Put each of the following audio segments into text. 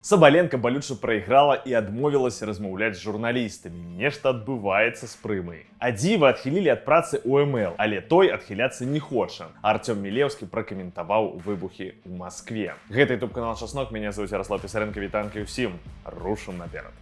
Сабаленка балюча прайграла і адмовілася размаўляць з журналістамі. Нешта адбываецца з прымай. Адзіва адхілілі ад працы УМЛ, але той адхіляцца не хоча. Артём Мілеўскі пракаментаваў выбухі ў Маскве. Гэта ютуб-канал Часнок, мяне зовут Ярослав Пісаренка, вітанкі ўсім. Рушым наперад.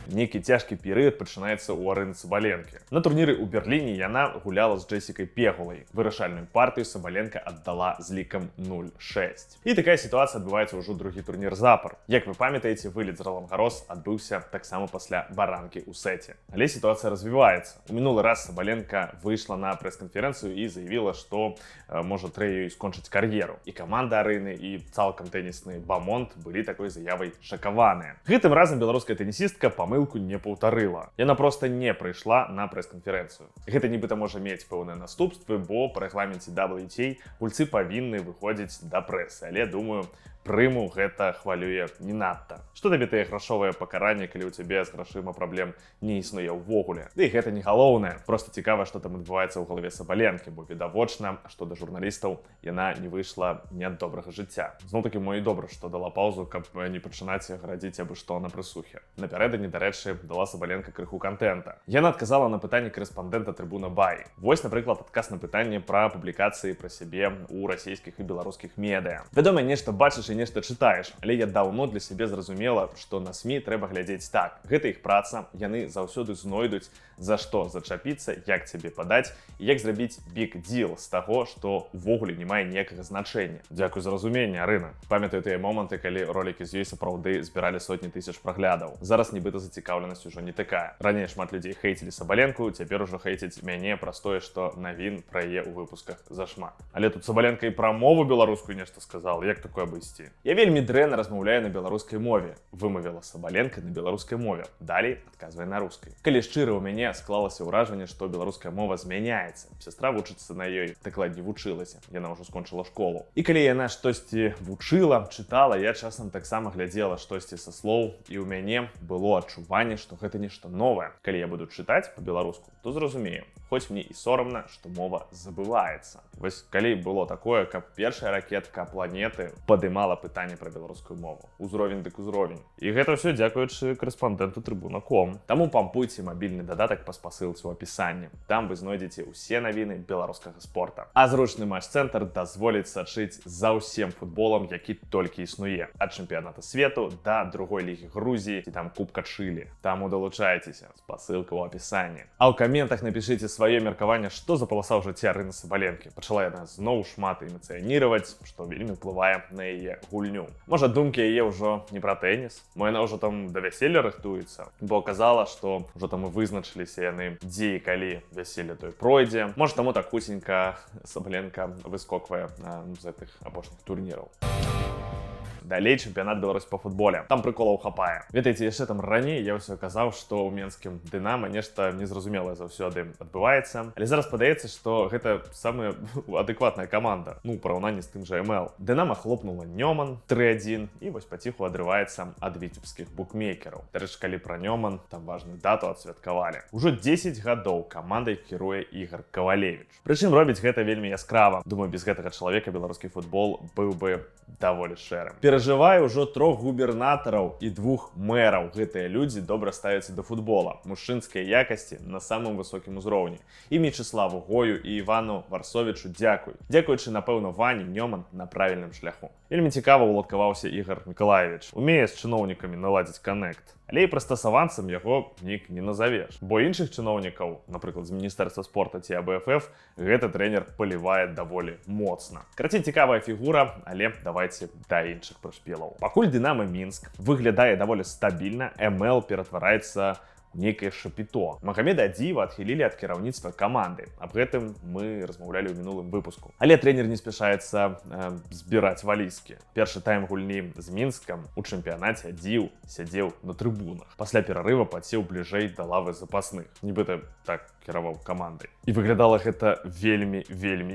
Нейкі цяжкі перыяд пачынаецца ў Арыны Сабаленкі. На турніры ў Берліне яна гуляла з Джесікай Пегулай. Вырашальную партыю Сабаленка аддала з лікам 0-6. І такая сітуацыя адбываецца ўжо другі турнір запар. Як вы памятаеце, вылет з Ролан Гарос адбыўся таксама пасля баранкі ў сеце. Але сітуацыя развіваецца. У мінулы раз Сабаленка выйшла на прэс-канферэнцыю і заявіла, што можа трэ ёй скончыць кар'еру. І каманда Арыны, і цалкам тэнісны бамонт былі такой заявай шакаваныя. Гэтым разам беларуская тэнісістка памылку не паўтарыла. Яна проста не прыйшла на прэс-канферэнцыю. Гэта нібыта можа мець пэўныя наступствы, бо па рэгламенце WTA гульцы павінны выходзіць да прэсы. Але, думаю, прыму гэта хвалюе не надта. Што табе тыя грашовыя пакаранні, калі ў цябе з грашыма праблем не існуе ўвогуле? Ды і гэта не галоўнае. Проста цікава, што там адбываецца ў галаве Сабаленкі, бо відавочна, што да журналістаў яна не выйшла не ад добрага жыцця. Зноў-такі мо і добра, што дала паўзу, каб не пачынаць гарадзіць абы што на прысухе. Напярэдадні, дарэчы, дала Сабаленка крыху контента. Яна адказала на пытанні корэспандэнта Трыбуна Бай. Вось, напрыклад, адказ на пытанне пра публікацыі пра сябе ў расійскіх і беларускіх медыа. Вядома, нешта бачыш і нешта чытаеш, але я даўно для сябе зразумела, што на СМІ трэба глядзець так. Гэта іх праца, яны заўсёды знойдуць, за што зачапіцца, як цябе падаць і як зрабіць биг-діл з таго, што ўвогуле не мае ніякага значэння. Дзякуй за разуменне, Арына. Памятаю тыя моманты, калі ролікі з ёй сапраўды збіралі сотні тысяч праглядаў. Зараз нібыта зацікаўленасць ужо не такая. Раней шмат людзей хейцілі Сабаленку, цяпер ужо хейцяць мяне праз тое, што навін пра яе ў выпусках зашмат. Але тут Сабаленка і пра мову беларускую нешта сказала, як такое абысці? Я вельмі дрэнна размаўляю на беларускай мове, вымавіла Сабаленка на беларускай мове. Далей адказвае на рускай. Калі шчыра, у мяне склалася ўражанне, што беларуская мова змяняецца. Сястра вучыцца на ёй, дакладней вучылася. Яна ўжо скончыла школу. І калі яна штосьці вучыла, чытала, я часам таксама глядзела штосьці са слоў, і ў мяне было адчуванне, што гэта нешта новае. Калі я буду чытаць па-беларуску, то зразумею, хоць мне і сорамна, што мова забываецца. Вось калі было такое, каб першая ракетка планеты падымала пытанне пра беларускую мову. Узровень дык узровень. І гэта ўсё дзякуючы корэспандэнту Трыбуна.com. Таму пампуйце мабільны дадатак па спасылцы ў апісанні. Там вы знойдзеце ўсе навіны беларускага спорта. А зручны матч-цэнтр дазволіць сачыць за ўсім футболам, які толькі існуе. Ад чэмпіяната свету да другой лігі Грузіі ці там Кубка Чылі. Таму далучайцеся. Спасылка ў апісанні. А ў каментах напішыце сваё меркаванне, што за паласа ў жыцці Арыны Сабаленкі. Пачала яна зноў шмат эмацыяніраваць, што вельмі ўплывае на яе гульню. Можа, думкі яе ўжо не пра тэніс, мо яна ўжо там да вяселля рыхтуецца, бо казала, што ўжо там і вызначыліся яны, дзе і калі вяселле той пройдзе. Можа, таму так хутенька Сабаленка выскоквае з гэтых апошніх турніраў. Далей чэмпіянат Беларусі па футболе. Там прыколаў хапае. Ведаеце, яшчэ там раней я ўсё казаў, што ў менскім Дынама нешта незразумелае заўсёды адбываецца. Але зараз падаецца, што гэта самая адэкватная каманда. Ну, у параўнанні з тым жа МЛ. Дынама хлопнула Нёман 3-1 і вось паціху адрываецца ад віцебскіх букмекераў. Дарэчы, калі пра Нёман, там важную дату адсвяткавалі. Ужо 10 гадоў камандай кіруе Ігор Кавалевіч. Прычым робіць гэта вельмі яскрава. Думаю, без гэтага чалавека беларускі футбол быў бы даволі шэрым. Перажываю ўжо 3 губернатараў і 2 мэраў. Гэтыя людзі добра ставяцца да футбола. Мужчынскія якасці на самым высокім узроўні. І Мечыславу Гою і Івану Варсовічу дзякуй. Дзякуючы, напэўна, Вані Нёман на правільным шляху. Вельмі цікава уладкаваўся Ігор Мікалаевіч. Умее з чыноўнікамі наладзіць канект. Але і прыстасаванцам яго нік не назавеш. Бо іншых чыноўнікаў, напрыклад, з Міністэрства спорта ці АБФФ, гэты трэнер палівае даволі моцна. Карацей, цікавая фігура, але давайце да іншых прышпелаў. Пакуль Дынама Мінск выглядае даволі стабільна, МЛ ператвараецца некае шапіто. Магамеда Адзіева адхілілі ад кіраўніцтва каманды. Аб гэтым мы размаўлялі ў мінулым выпуску. Але трэнер не спяшаецца збіраць валізкі. Першы тайм гульні з Мінскам у чэмпіянаце Адзіеў сядзеў на трыбунах. Пасля перарыва падсеў бліжэй да лавы запасных. Нібыта так кіраваў камандай. І выглядала гэта вельмі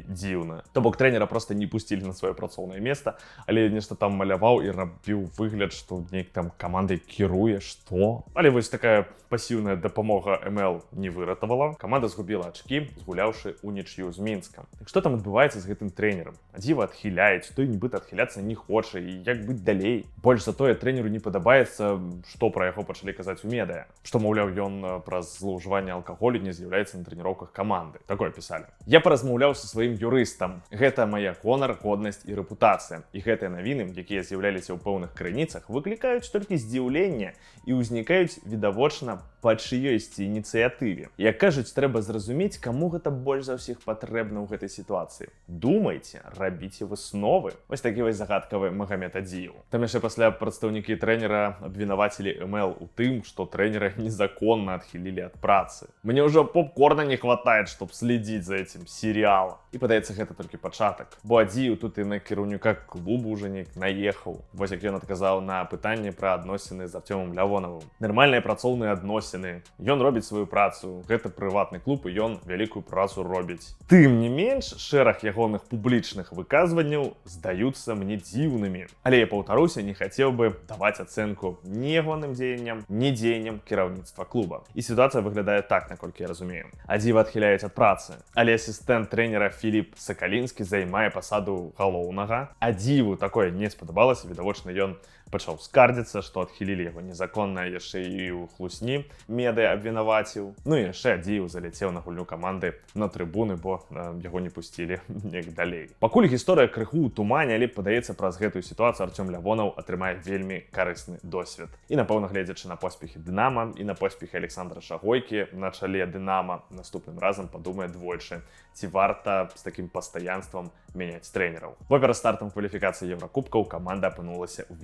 дзіўна. То бок трэнера проста не пусцілі на сваё працоўнае месца, але нешта там маляваў і рабіў выгляд, што нейк там камандай кіруе, што? Але вось такая пасіўная пасіўная дапамога МЛ не выратавала. Каманда згубіла ачкі, згуляўшы ў нічыю з Мінскам. Так што там адбываецца з гэтым трэнерам? Адзіва адхіляюць, той нібыта адхіляцца не хоча, і як быць далей? Больш за тое, трэнеру не падабаецца, што пра яго пачалі казаць у медыа. Што, маўляў, ён праз злоўжыванне алкаголю не з'яўляецца на трэніроўках каманды. Такое пісалі. Я паразмаўляў са сваім юрыстам. Гэта мая гонар, годнасць і рэпутацыя. І гэтыя навіны, якія з'яўляліся ў пэўных крыніцах, выклікаюць толькі здзіўленне і ўзнікаюць відавочна па чыёйсьці ініцыятыве. Як кажуць, трэба зразумець, каму гэта больш за ўсіх патрэбна ў гэтай сітуацыі. Думайце, рабіце высновы. Вось такі вось загадкавы Магамед Адзіеў. Там яшчэ пасля прадстаўнікі трэнера абвінавацілі МЛ у тым, што трэнера незаконна адхілілі ад працы. Мне ўжо попкорна не хватает, чтоб следить за этим сериалом. І падаецца, гэта толькі пачатак. Бо Адзіеў тут і на кіраўніка клубу ўжо не наехаў. Вось як ён адказаў на пытанне пра адносіны з Артёмам Лявонавым. Нармальныя працоўныя адносіны. Ён робіць сваю працу. Гэта прыватны клуб, і ён вялікую працу робіць. Тым не менш, шэраг ягоных публічных выказванняў здаюцца мне дзіўнымі. Але я паўтаруся, не хацеў бы даваць ацэнку ні ягоным дзеянням, ні дзеянням кіраўніцтва клуба. І сітуацыя выглядае так, наколькі я разумею. Адзіва адхіляюць ад працы, але асістэнт трэнера Філіп Сакалінскі займае пасаду галоўнага. Адзіву такое не спадабалася, відавочна ён пачаў скардзіцца, што адхілілі яго незаконна яшчэ і ў хлусні медыа абвінаваціў. Ну і яшчэ Адзіеў заляцеў на гульню каманды на трыбуны, бо яго не пусцілі неяк далей. Пакуль гісторыя крыху ў тумане, але падаецца, праз гэтую сітуацыю Артём Лявонаў атрымае вельмі карысны досвед. І напэўна, гледзячы на поспехі Дынама і на поспехі Александра Шагойкі на чале Дынама, наступным разам падумае двойчы, ці варта з такім пастаянствам мяняць трэнераў. Бо перад стартам кваліфікацыі Еўракубкаў каманда апынулася ў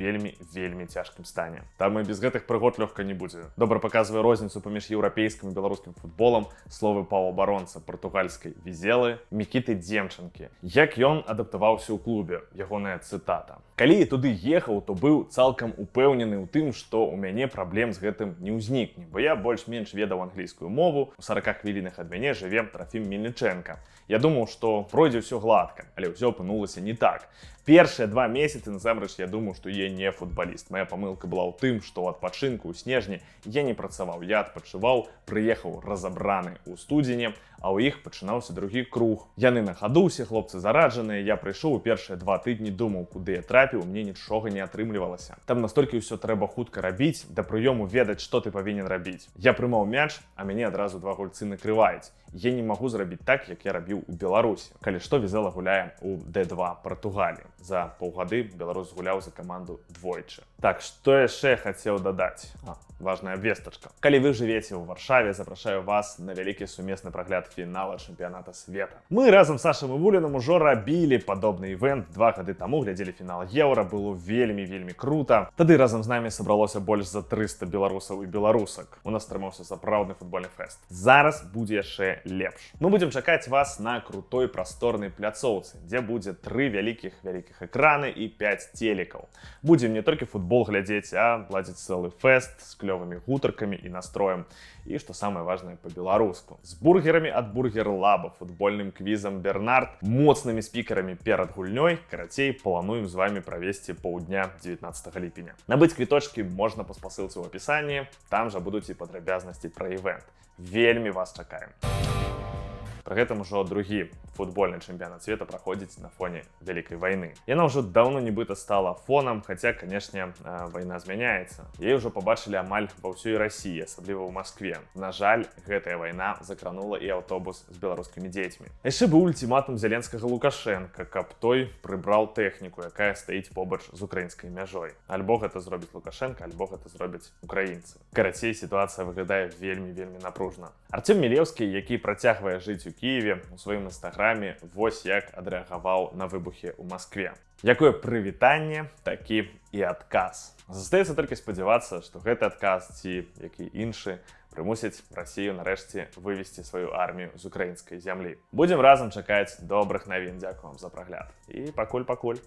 вельмі цяжкім стане. Там і без гэтых прыгод лёгка не будзе. Добра паказвае розніцу паміж еўрапейскім і беларускім футболам словы паўабаронца партугальскай Візелы Мікіты Дземчанкі. Як ён адаптаваўся ў клубе, ягоная цытата. Калі я туды ехаў, то быў цалкам упэўнены ў тым, што ў мяне праблем з гэтым не ўзнікне, бо я больш-менш ведаў англійскую мову, у 40 хвілінах ад мяне жыве Трафім Мельнічэнка. Я думаў, што пройдзе ўсё гладка, але ўсё апынулася не так. Першыя 2 месяцы, насамрэч, я думаў, што я не футбаліст. Мая памылка была ў тым, што ў адпачынку ў снежні я не працаваў, я адпачываў, прыехаў разабраны ў студзені, а ў іх пачынаўся другі круг. Яны на хаду, усе хлопцы зараджаныя, я прыйшоў у першыя 2 тыдні, думаў, куды я трапіў, мне нічога не атрымлівалася. Там настолькі ўсё трэба хутка рабіць, да прыёму ведаць, што ты павінен рабіць. Я прымаў мяч, а мяне адразу 2 гульцы накрываюць. Я не магу зрабіць так, як я рабіў у Беларусі. Калі што, Візела гуляе у Д2 Партугаліі. За паўгады беларус гуляў за каманду двойчы. Так, што яшчэ хацеў дадаць? Важная вестачка. Калі вы жывеце ў Варшаве, запрашаю вас на вялікі сумесны прагляд фінала чэмпіяната света. Мы разам з Сашам Івулінам ужо рабілі падобны івэнт 2 гады таму, глядзелі фінал Еўра, было вельмі крута. Тады разам з намі сабралося больш за 300 беларусаў і беларусак. У нас атрымаўся сапраўдны футбольны фэст. Зараз будзе яшчэ лепш. Мы будзем чакаць вас на крутой прасторнай пляцоўцы, дзе будзе 3 вялікіх экраны і 5 телекаў. Будзем не толькі футбол глядзець, а ладзіць цэлы фэст з клёвымі гутаркамі і настроем. І, што самае важнае, па-беларуску. З бургерамі ад Бургер Лаба, футбольным квізам Бернард, моцнымі спікерамі перад гульнёй. Карацей, плануем з вами правесці паўдня 19 ліпеня. Набыць квіточкі можна па спасылцы ў апісанні, там жа будуць і падрабязнасці пра івэнт. Вельмі вас чакаем. Пры гэтым ужо другі футбольны чэмпіянат света праходзіць на фоне вялікай вайны. Яна ўжо даўно нібыта стала фонам, хаця, канешне, вайна змяняецца. Яе ўжо пабачылі амаль ва ўсёй Расіі, асабліва ў Маскве. На жаль, гэтая вайна закранула і аўтобус з беларускімі дзецьмі. Яшчэ быў ультыматум Зеленскага Лукашенка, каб той прыбраў тэхніку, якая стаіць побач з украінскай мяжой. Альбо гэта зробіць Лукашенка, альбо гэта зробяць украінцы. Карацей, сітуацыя выглядае вельмі напружна. Артём Мілеўскі, які працягвае жыць у Киеве, у сваім інстаграме вось як адрэагаваў на выбухі ў Маскве. Якое прывітанне, такі і адказ. Застаецца толькі спадзявацца, што гэты адказ ці які іншы прымусіць Расію нарэшце вывесці сваю армію з украінскай зямлі. Будзем разам чакаць добрых навін. Дзякую вам за прагляд. І пакуль.